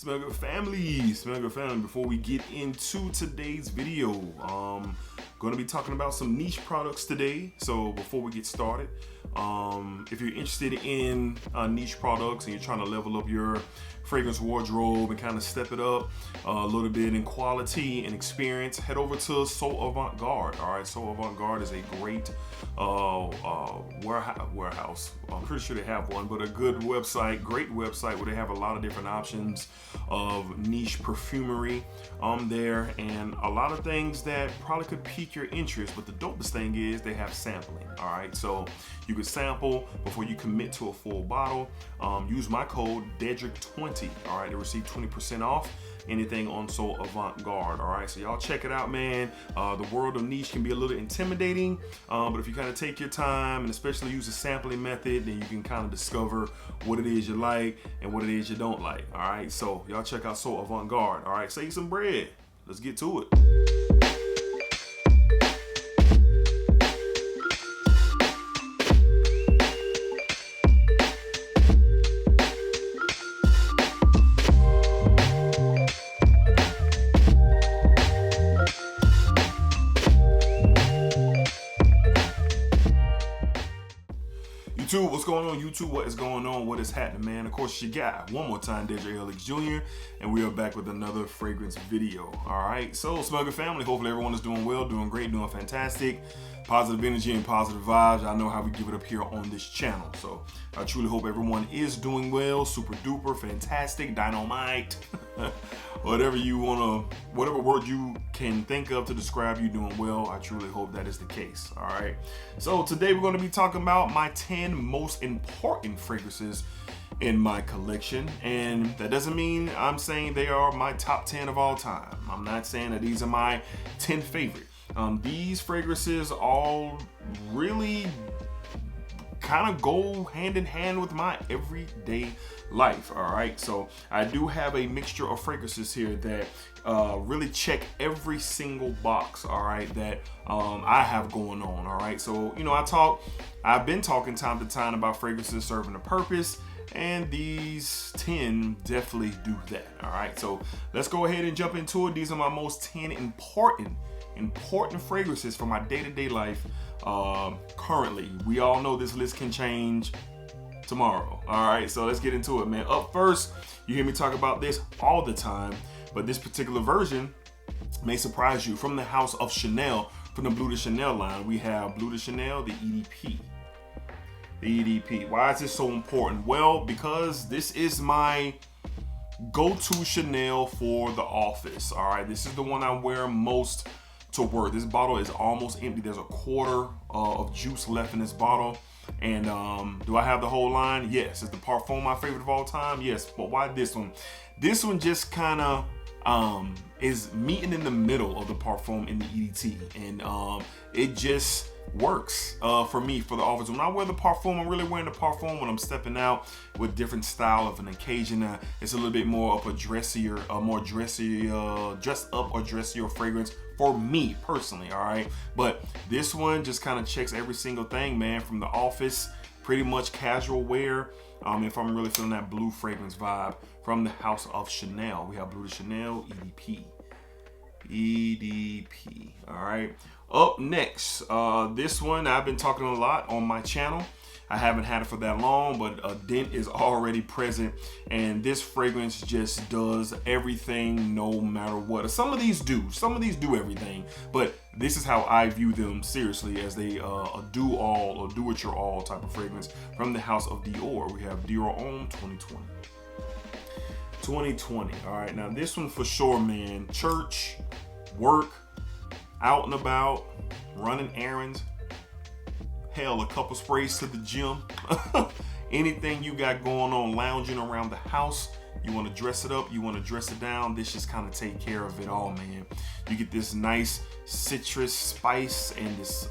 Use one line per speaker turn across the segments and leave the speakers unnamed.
Smell good family, before we get into today's video, going to be talking about some niche products today. So before we get started, if you're interested in niche products and you're trying to level up your fragrance wardrobe and kind of step it up a little bit in quality and experience, head over to So Avant-Garde. All right, So Avant-Garde is a great warehouse. I'm pretty sure they have one, but a good website, great website where they have a lot of different options of niche perfumery there, and a lot of things that probably could pique your interest. But the dopest thing is they have sampling. All right, so you can sample before you commit to a full bottle. Use my code DEDRICK20, all right, to receive 20% off anything on So Avant-Garde. All right, so y'all check it out, man. The world of niche can be a little intimidating, but if you kind of take your time and especially use the sampling method, then you can kind of discover what it is you like and what it is you don't like. All right, so y'all check out So Avant-Garde. All right, save some bread. Let's get to it. YouTube, what's going on? YouTube, what is going on? What is happening, man? Of course, it's your guy, one more time, DEDRICKHICKSJR, and we are back with another fragrance video. All right, so Smell Good family, hopefully everyone is doing well, doing great, doing fantastic. Positive energy and positive vibes. I know how we give it up here on this channel. So I truly hope everyone is doing well, super duper, fantastic, dynamite, whatever you wanna, whatever word you can think of to describe you doing well. I truly hope that is the case. All right. So today we're going to be talking about my 10 most important fragrances in my collection, and that doesn't mean I'm saying they are my top 10 of all time. I'm not saying that these are my 10 favorite. These fragrances all really kind of go hand in hand with my everyday life. All right, so I do have a mixture of fragrances here that really check every single box, all right, that I have going on. All right, so you know, I've been talking time to time about fragrances serving a purpose, and these 10 definitely do that. All right, so let's go ahead and jump into it. These are my most 10 important fragrances for my day-to-day life currently. We all know this list can change tomorrow. All right, so let's get into it, man. Up first, you hear me talk about this all the time, but this particular version may surprise you. From the house of Chanel, from the Bleu de Chanel line, we have Bleu de Chanel, the EDP. The EDP. Why is this so important? Well, because this is my go-to Chanel for the office. All right, this is the one I wear most to work. This bottle is almost empty. There's a quarter of juice left in this bottle. And do I have the whole line? Yes. Is the Parfum my favorite of all time? Yes. But why this one? This one just kind of is meeting in the middle of the Parfum in the EDT, and it just works for me for the office. When I wear the Parfum, I'm really wearing the Parfum when I'm stepping out with different style of an occasion. It's a little bit more of a dressier, dressed up or dressier fragrance for me personally. All right, but this one just kind of checks every single thing, man, from the office, pretty much casual wear. If I'm really feeling that blue fragrance vibe from the house of Chanel, we have Bleu de Chanel EDP. EDP. All right. Up next, this one I've been talking a lot on my channel. I haven't had it for that long, but a dent is already present, and this fragrance just does everything no matter what. Some of these do everything, but this is how I view them seriously, as they a do all or do it your all type of fragrance from the house of Dior. We have Dior Homme 2020. 2020. All right, now this one for sure, man. Church, work, out and about, running errands, hell, a couple sprays to the gym. Anything you got going on, lounging around the house, you want to dress it up, you want to dress it down, this just kind of take care of it all, man. You get this nice citrus spice and this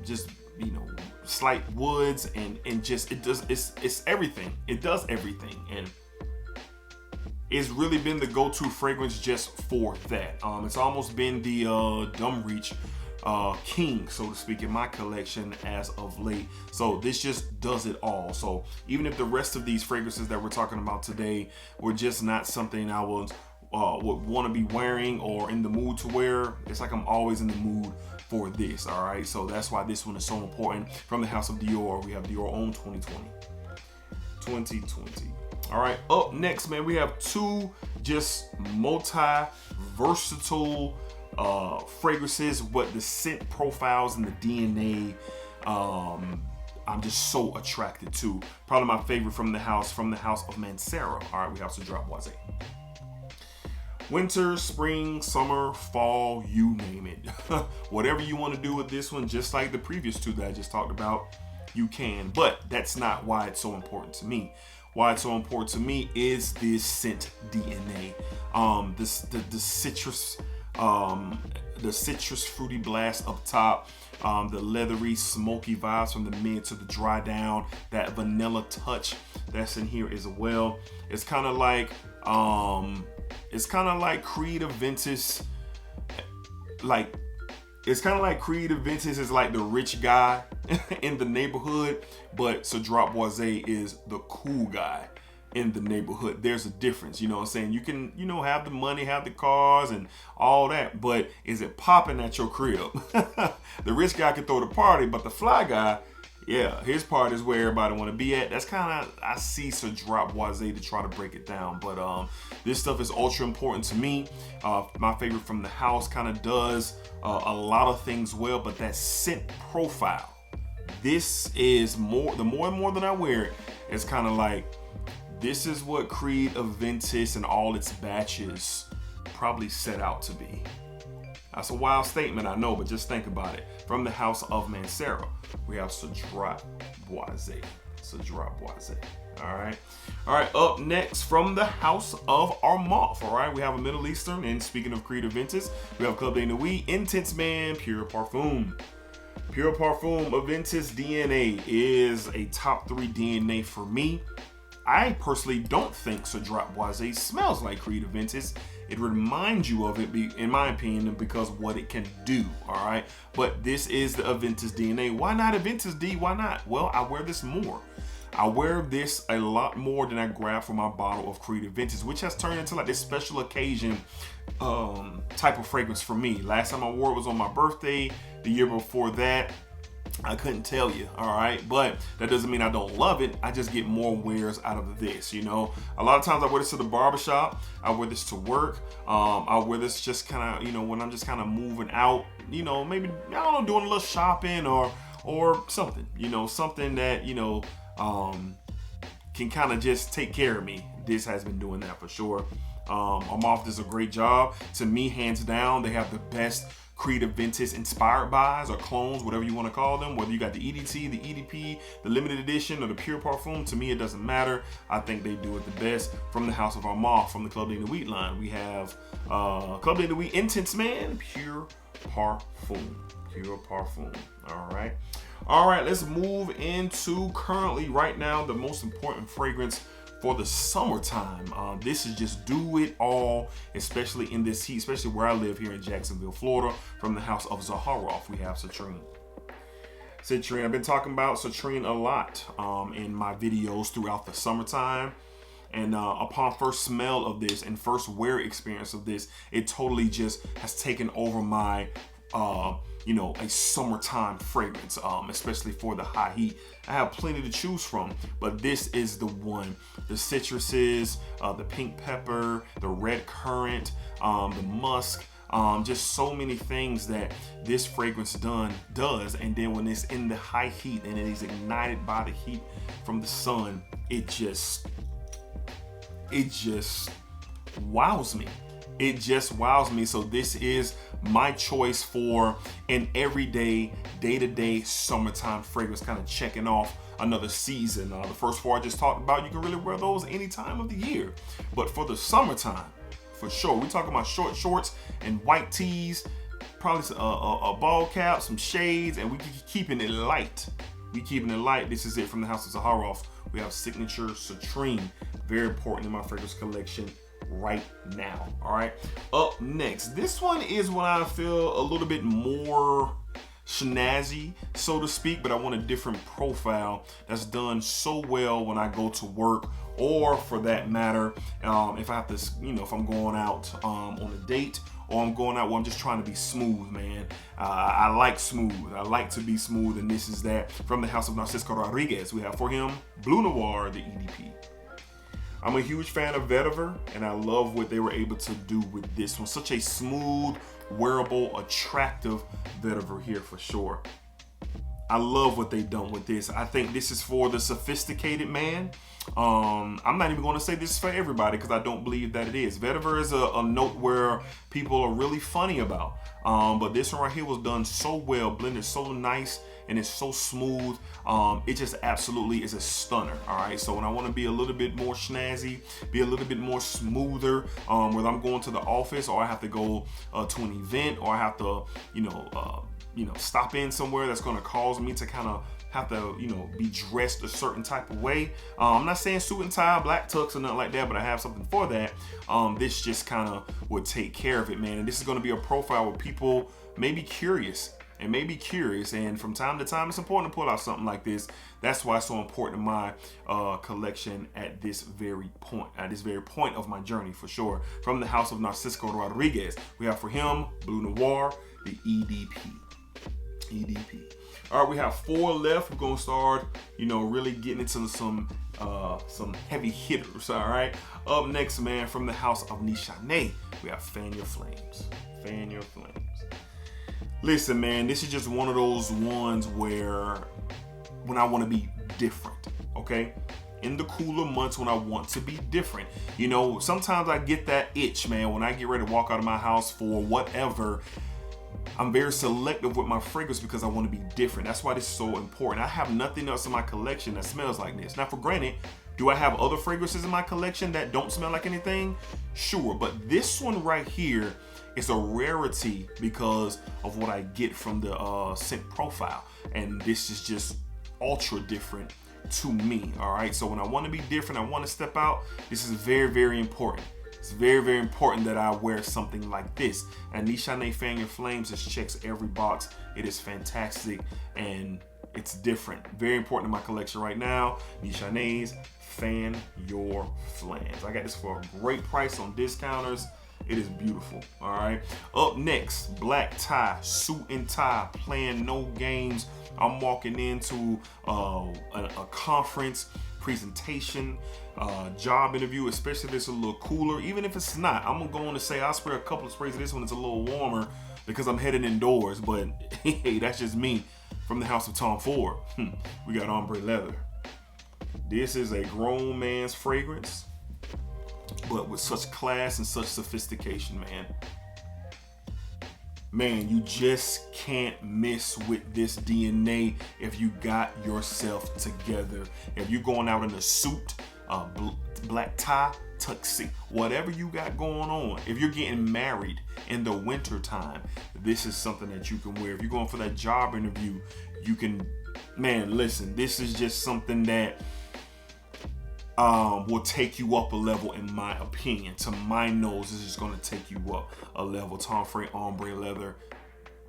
just, you know, slight woods, and just it's everything. It does everything, and it's really been the go-to fragrance just for that. It's almost been the dumb reach king, so to speak, in my collection as of late. So this just does it all. So even if the rest of these fragrances that we're talking about today were just not something I would want to be wearing or in the mood to wear, it's like I'm always in the mood for this. All right, so that's why this one is so important. From the house of Dior, we have Dior Homme 2020. All right, up next, man, we have two just multi-versatile fragrances, what the scent profiles and the DNA I'm just so attracted to. Probably my favorite from the house of Mancera. All right, we have Cedrat Boise. Winter, spring, summer, fall, you name it. Whatever you want to do with this one, just like the previous two that I just talked about, you can. But that's not why it's so important to me. Why it's so important to me is this scent DNA. The citrus fruity blast up top, the leathery smoky vibes from the mid to the dry down, that vanilla touch that's in here as well. It's kind of like Creed Aventus, is like the rich guy in the neighborhood, but Cedrat Boise is the cool guy in the neighborhood. There's a difference, you know what I'm saying? You can, have the money, have the cars and all that, but is it popping at your crib? The rich guy can throw the party, but the fly guy, yeah, his part is where everybody want to be at. That's kind of, I see Cedrat Boise to try to break it down, but this stuff is ultra important to me. My favorite from the house kind of does a lot of things well, but that scent profile, this is the more and more that I wear it, it's kind of like, this is what Creed Aventus and all its batches probably set out to be. That's a wild statement, I know, but just think about it. From the house of Mancera, we have Cedrat Boise. All right. Up next, from the house of Aventus. All right, we have a Middle Eastern, and speaking of Creed Aventus, we have Club de Nuit, Intense Man, Pure Parfum. Pure Parfum Aventus DNA is a top 3 DNA for me. I personally don't think Cedrat Boise smells like Creed Aventus. It reminds you of it, in my opinion, because of what it can do, all right? But this is the Aventus DNA. Why not Aventus D? Why not? Well, I wear this more. I wear this a lot more than I grab from my bottle of Creed Aventus, which has turned into like this special occasion type of fragrance for me. Last time I wore it was on my birthday. The year before that, I couldn't tell you, all right? But that doesn't mean I don't love it. I just get more wears out of this, A lot of times I wear this to the barbershop. I wear this to work. I wear this just kind of, when I'm just kind of moving out, maybe, I don't know, doing a little shopping or something, something that, can kind of just take care of me. This has been doing that for sure. Aventus does a great job. To me, hands down, they have the best Creed Aventus inspired buys or clones, whatever you want to call them, whether you got the EDT, the EDP, the limited edition, or the Pure Parfum. To me, it doesn't matter. I think they do it the best. From the house of Aventus, from the Club de Nuit line, we have Club de Nuit Intense Man, Pure Parfum. All right, let's move into currently right now the most important fragrance for the summertime. This is just do it all, especially in this heat, especially where I live here in Jacksonville, Florida. From the house of Zaharoff, we have Citrine. I've been talking about Citrine a lot in my videos throughout the summertime. And upon first smell of this and first wear experience of this, it totally just has taken over my a summertime fragrance, especially for the high heat. I have plenty to choose from, but this is the one. The citruses, the pink pepper, the red currant, the musk, just so many things that this fragrance does. And then when it's in the high heat and it is ignited by the heat from the sun, it just wows me. It just wows me. So this is my choice for an everyday, day-to-day summertime fragrance, kind of checking off another season. The first 4 I just talked about, you can really wear those any time of the year. But for the summertime, for sure, we're talking about short shorts and white tees, probably a ball cap, some shades, and we keeping it light. This is it from the house of Zaharoff. We have Signature Citrine, very important in my fragrance collection right now. All right. Up next, this one is when I feel a little bit more snazzy, so to speak, but I want a different profile that's done so well when I go to work, or for that matter, if I have to, if I'm going out on a date, or I'm going out where I'm just trying to be smooth, man. I like smooth. I like to be smooth, and this is that. From the house of Narcisco Rodriguez, we have for him Blue Noir, the EDP. I'm a huge fan of vetiver, and I love what they were able to do with this one. Such a smooth, wearable, attractive vetiver here for sure. I love what they've done with this. I think this is for the sophisticated man. I'm not even going to say this is for everybody, because I don't believe that it is. Vetiver is a note where people are really funny about. But this one right here was done so well, blended so nice, and it's so smooth. It just absolutely is a stunner. All right, so when I want to be a little bit more snazzy, be a little bit more smoother, whether I'm going to the office, or I have to go to an event, or I have to, stop in somewhere that's going to cause me to kind of have to, be dressed a certain type of way. I'm not saying suit and tie, black tux, or nothing like that, but I have something for that. This just kind of would take care of it, man. And this is going to be a profile where people may be curious. And from time to time, it's important to pull out something like this. That's why it's so important in my collection at this very point of my journey, for sure. From the house of Narcisco Rodriguez, we have for him Blue Noir, the EDP. All right, we have 4 left. We're gonna start, really getting into some heavy hitters. All right. Up next, man, from the house of Nishane, we have Fan Your Flames. Fan Your Flames. Listen, man, this is just one of those ones where when I want to be different, okay? In the cooler months when I want to be different. Sometimes I get that itch, man, when I get ready to walk out of my house for whatever. I'm very selective with my fragrance because I want to be different. That's why this is so important. I have nothing else in my collection that smells like this. Now, for granted, do I have other fragrances in my collection that don't smell like anything? Sure, but this one right here is a rarity because of what I get from the scent profile. And this is just ultra different to me, all right? So when I want to be different, I want to step out, this is very, very important. It's very, very important that I wear something like this. And Nishane Fan Your Flames just checks every box. It is fantastic and it's different. Very important in my collection right now. Nishane's Fan Your Flames. I got this for a great price on discounters. It is beautiful. All right. Up next, black tie, suit and tie, playing no games. I'm walking into a conference, presentation, job interview, especially if it's a little cooler. Even if it's not, I'm gonna go on and say I'll spray a couple of sprays of this when it's a little warmer because I'm heading indoors. But hey, that's just me. From the house of Tom Ford, we got ombre leather. This is a grown man's fragrance, but with such class and such sophistication, man. Man, you just can't miss with this DNA if you got yourself together. If you're going out in a suit, black tie, tuxedo, whatever you got going on. If you're getting married in the winter time, this is something that you can wear. If you're going for that job interview, you can, man, listen, this is just something that will take you up a level, in my opinion. To my nose, this is just going to take you up a level. Tom Ford ombre leather,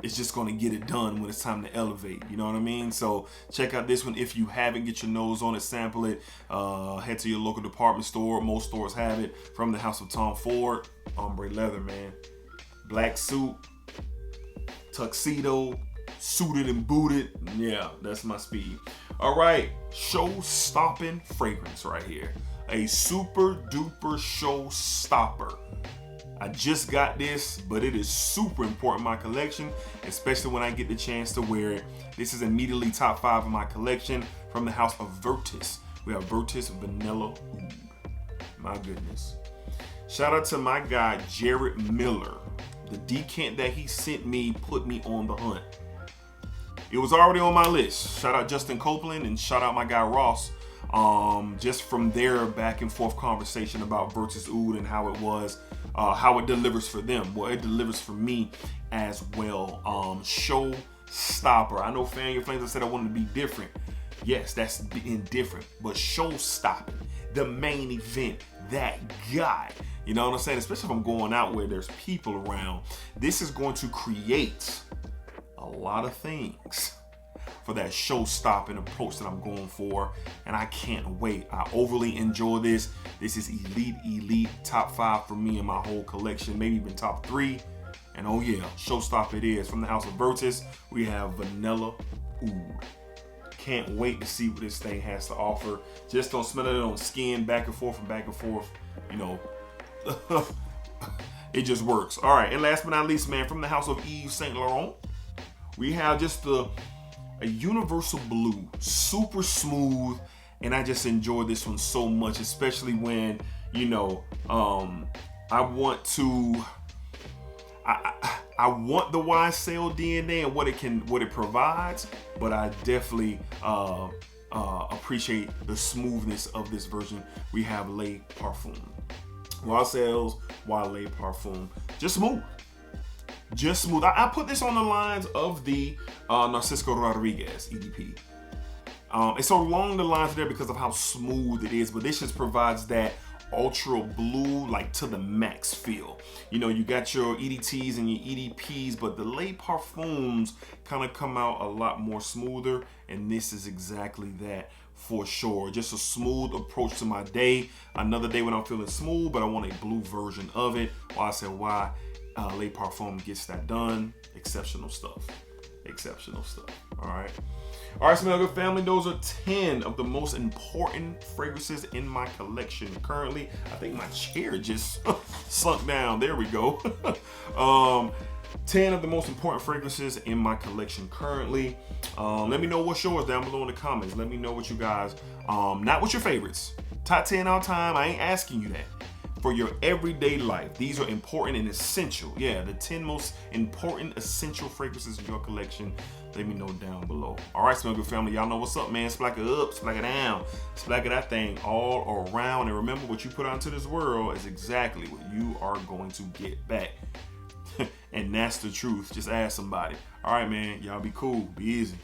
it's just going to get it done when it's time to elevate. You know what I mean? So check out this one if you haven't. Get your nose on it, sample it. Head to your local department store. Most stores have it. From the house of Tom Ford, ombre leather, man. Black suit, tuxedo, suited and booted. Yeah, that's my speed. All right, show-stopping fragrance right here. A super duper show-stopper. I just got this, but it is super important in my collection, especially when I get the chance to wear it. This is immediately top 5 in my collection. From the house of Aventus, we have Aventus Vanilla Oud. My goodness. Shout out to my guy, Jared Miller. The decant that he sent me put me on the hunt. It was already on my list. Shout out Justin Copeland and shout out my guy Ross. Just from their back and forth conversation about Aventus Oud and how it was, how it delivers for them. Well, it delivers for me as well. Show stopper. I know Fan Your Flames, I said I wanted to be different. Yes, that's being different, but show stopping. The main event, that guy. You know what I'm saying? Especially if I'm going out where there's people around. This is going to create a lot of things for that show-stopping approach that I'm going for, and I can't wait. I overly enjoy this. This is elite top 5 for me in my whole collection, maybe even top 3. And oh yeah, showstop it is. From the house of Aventus, we have Vanilla Oud. Can't wait to see what this thing has to offer. Just don't smell it on skin, back and forth and back and forth. You know, it just works. All right, and last but not least, man, from the house of Yves Saint Laurent, we have just a universal blue, super smooth, and I just enjoy this one so much, especially when, you know, I want the YSL DNA and what it provides, but I definitely appreciate the smoothness of this version. We have Le Parfum, YSL's Le Parfum, just smooth. Just smooth. I put this on the lines of the Narciso Rodriguez EDP. It's along the lines there because of how smooth it is, but this just provides that ultra blue, like to the max feel. You know, you got your EDTs and your EDPs, but the Le Parfums kind of come out a lot more smoother, and this is exactly that for sure. Just a smooth approach to my day. Another day when I'm feeling smooth, but I want a blue version of it. Why I said why. Le Parfum gets that done. Exceptional stuff. Exceptional stuff. All right. All right, Smell Good family. Those are 10 of the most important fragrances in my collection currently. I think my chair just sunk down. There we go. 10 of the most important fragrances in my collection currently. Let me know what's yours down below in the comments. Let me know what you guys, not what your favorites. Top 10 all time. I ain't asking you that. For your everyday life, these are important and essential. Yeah, the 10 most important essential fragrances in your collection. Let me know down below. All right, Smell Good family, y'all know what's up, man. Splack it up, splack it down, splack it that thing all around. And remember, what you put out into this world is exactly what you are going to get back. And that's the truth. Just ask somebody. All right, man, y'all be cool, be easy.